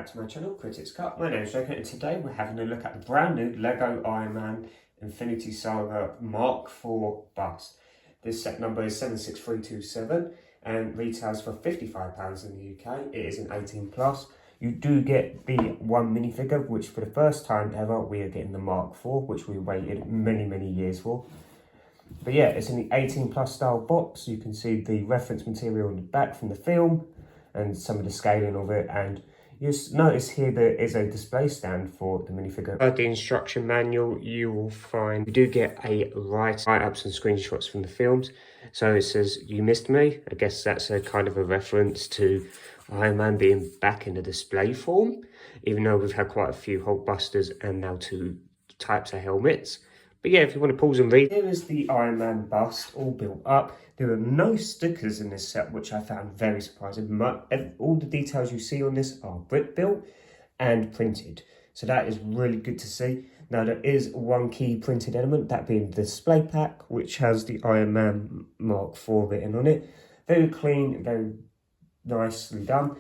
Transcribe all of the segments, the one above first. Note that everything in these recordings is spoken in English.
back to my channel, Critics Cup. My name is Joker and today we're having a look at the brand new LEGO Iron Man Infinity Saga Mark IV bust. This set number is 76327 and retails for £55 in the UK. It is an 18 plus. You do get the one minifigure, which for the first time ever we are getting the Mark IV, which we waited many years for. But yeah, it's in the 18 plus style box. You can see the reference material on the back from the film and some of the scaling of it, and you notice here there is a display stand for the minifigure. The instruction manual, you will find you do get a write-ups and screenshots from the films. So it says, "You missed me." I guess that's a kind of a reference to Iron Man being back in the display form, even though we've had quite a few Hulkbusters and now two types of helmets. But yeah, if you want to pause and read, here is the Iron Man bust all built up. There are no stickers in this set, which I found very surprising. All the details you see on this are brick built and printed. So that is really good to see. Now there is one key printed element, that being the display pack, which has the Iron Man Mark IV written on it. Very clean, very nicely done.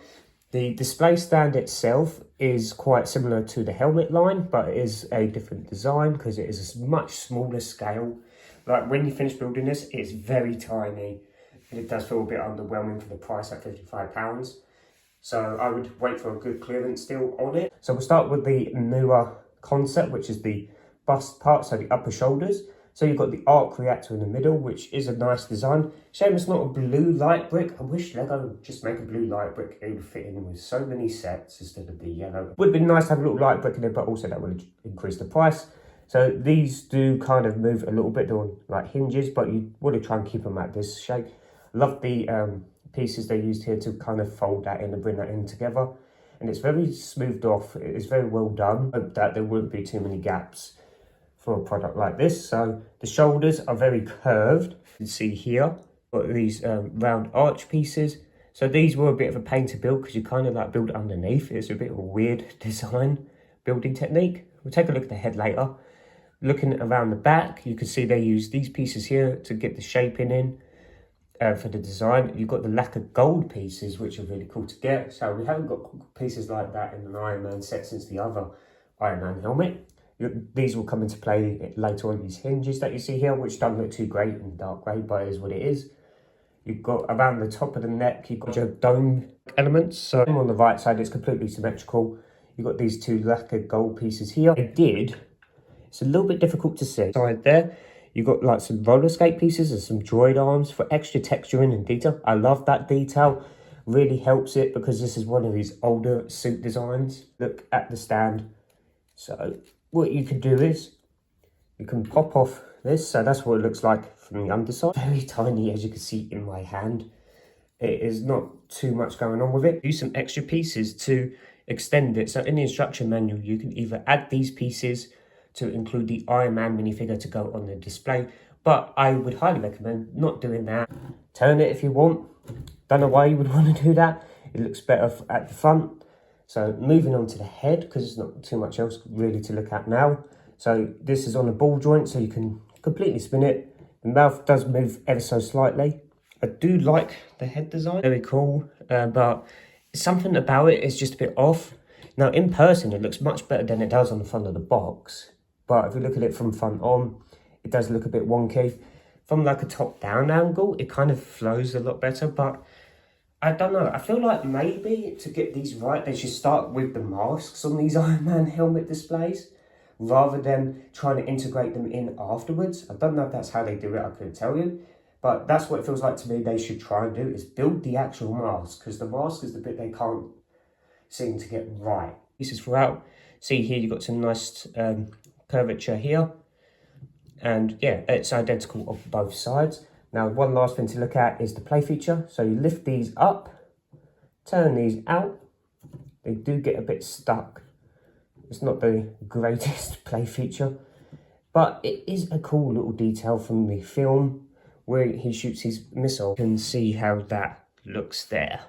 The display stand itself is quite similar to the helmet line, but it is a different design because it is a much smaller scale. Like when you finish building this, it's very tiny. And it does feel a bit underwhelming for the price at £55. So I would wait for a good clearance deal on it. So we'll start with the newer concept, which is the bust part, so the upper shoulders. So you've got the arc reactor in the middle, which is a nice design. Shame it's not a blue light brick. I wish LEGO would just make a blue light brick. It would fit in with so many sets instead of the yellow. Would have been nice to have a little light brick in it, but also that would increase the price. So these do kind of move a little bit on like hinges, but you want to try and keep them at this shape. Love the pieces they used here to kind of fold that in and bring that in together. And it's very smoothed off. It's very well done. Hope that there wouldn't be too many gaps for a product like this. So the shoulders are very curved. You can see here, got these round arch pieces. So these were a bit of a pain to build because you kind of like build underneath. It's a bit of a weird design building technique. We'll take a look at the head later. Looking around the back, you can see they use these pieces here to get the shaping in for the design. You've got the lacquer gold pieces, which are really cool to get. So we haven't got pieces like that in an Iron Man set since the other Iron Man helmet. These will come into play later on, these hinges that you see here, which don't look too great in dark grey, but it is what it is. You've got around the top of the neck, you've got your dome elements. So on the right side, it's completely symmetrical. You've got these two lacquer gold pieces here. It's a little bit difficult to see. Side there, you've got like some roller skate pieces and some droid arms for extra texturing and detail. I love that detail. Really helps it because this is one of these older suit designs. Look at the stand. So what you can do is you can pop off this. So that's what it looks like from the underside. Very tiny, as you can see in my hand. It is not too much going on with it. Use some extra pieces to extend it. So in the instruction manual, you can either add these pieces to include the Iron Man minifigure to go on the display, but I would highly recommend not doing that. Turn it if you want. Don't know why you would want to do that. It looks better at the front. So moving on to the head, because there's not too much else really to look at now. So this is on a ball joint, so you can completely spin it. The mouth does move ever so slightly. I do like the head design, very cool, but something about it is just a bit off. Now in person, it looks much better than it does on the front of the box. But if you look at it from front on, it does look a bit wonky. From like a top down angle, it kind of flows a lot better, but I don't know. I feel like maybe to get these right, they should start with the masks on these Iron Man helmet displays rather than trying to integrate them in afterwards. I don't know if that's how they do it, I couldn't tell you. But that's what it feels like to me they should try and do, is build the actual mask, because the mask is the bit they can't seem to get right. Pieces throughout. See here, you've got some nice curvature here. And yeah, it's identical on both sides. Now, one last thing to look at is the play feature. So you lift these up, turn these out. They do get a bit stuck. It's not the greatest play feature, but it is a cool little detail from the film where he shoots his missile. You can see how that looks there.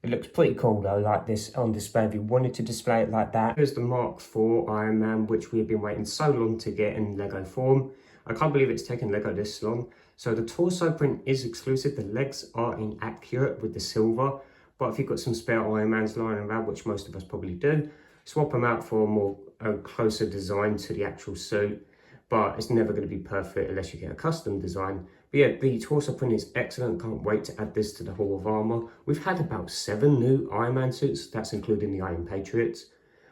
It looks pretty cool though, like this on display, if you wanted to display it like that. Here's the Mark IV Iron Man, which we have been waiting so long to get in LEGO form. I can't believe it's taken LEGO this long. So the torso print is exclusive, the legs are inaccurate with the silver, But if you've got some spare Iron Mans lying around, which most of us probably do, swap them out for a more closer design to the actual suit. But it's never going to be perfect unless you get a custom design. But yeah, the torso print is excellent. Can't wait to add this to the Hall of Armour. We've had about 7 new Iron Man suits. That's including the Iron Patriots,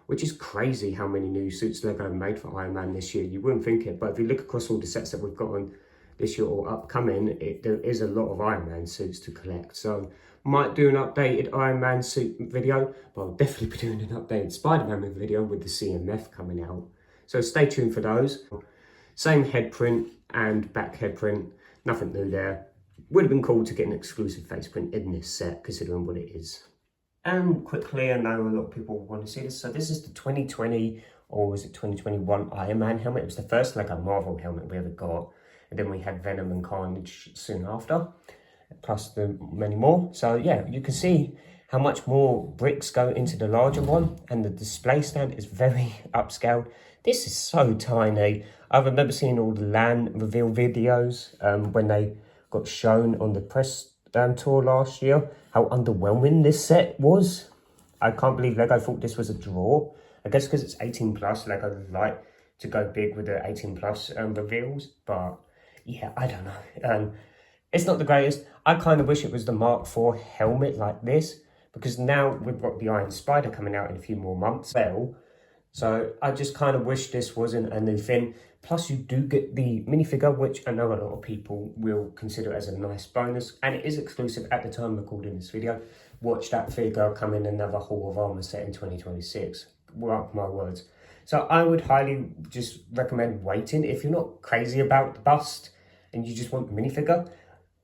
which is crazy how many new suits Lego have made for Iron Man this year. You wouldn't think it, but if you look across all the sets that we've got on this year or upcoming, there is a lot of Iron Man suits to collect. So might do an updated Iron Man suit video, but I'll definitely be doing an updated Spider-Man video with the CMF coming out. So stay tuned for those. Same head print and back head print, nothing new there. Would have been cool to get an exclusive face print in this set, considering what it is. And quickly, I know a lot of people want to see this. So this is the 2020, or was it 2021 Iron Man helmet? It was the first Lego Marvel helmet we ever got. And then we had Venom and Carnage soon after, plus the many more. So yeah, you can see how much more bricks go into the larger one. And the display stand is very upscaled. This is so tiny. I remember seeing all the LAN reveal videos when they got shown on the press tour last year, how underwhelming this set was. I can't believe Lego thought this was a draw. I guess because it's 18 plus, Lego like to go big with the 18 plus reveals. But yeah, I don't know. It's not the greatest. I kind of wish it was the Mark IV helmet like this, because now we've got the Iron Spider coming out in a few more months. Well, so I just kind of wish this wasn't a new thing. Plus you do get the minifigure, which I know a lot of people will consider as a nice bonus. And it is exclusive at the time of recording this video. Watch that figure come in another Hall of Armour set in 2026. Mark my words. So I would highly just recommend waiting. If you're not crazy about the bust and you just want the minifigure,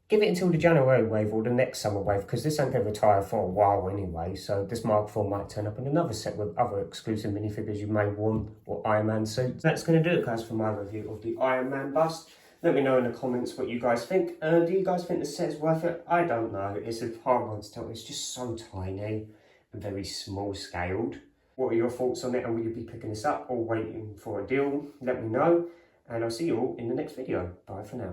give it until the January wave or the next summer wave, because this ain't going to retire for a while anyway. So this Mark IV might turn up in another set with other exclusive minifigures you may want, or Iron Man suits. That's going to do it, guys, for my review of the Iron Man bust. Let me know in the comments what you guys think. Do you guys think the set's worth it? I don't know. It's a hard one to tell. It's just so tiny and very small scaled. What are your thoughts on it, and will you be picking this up or waiting for a deal? Let me know, and I'll see you all in the next video. Bye for now.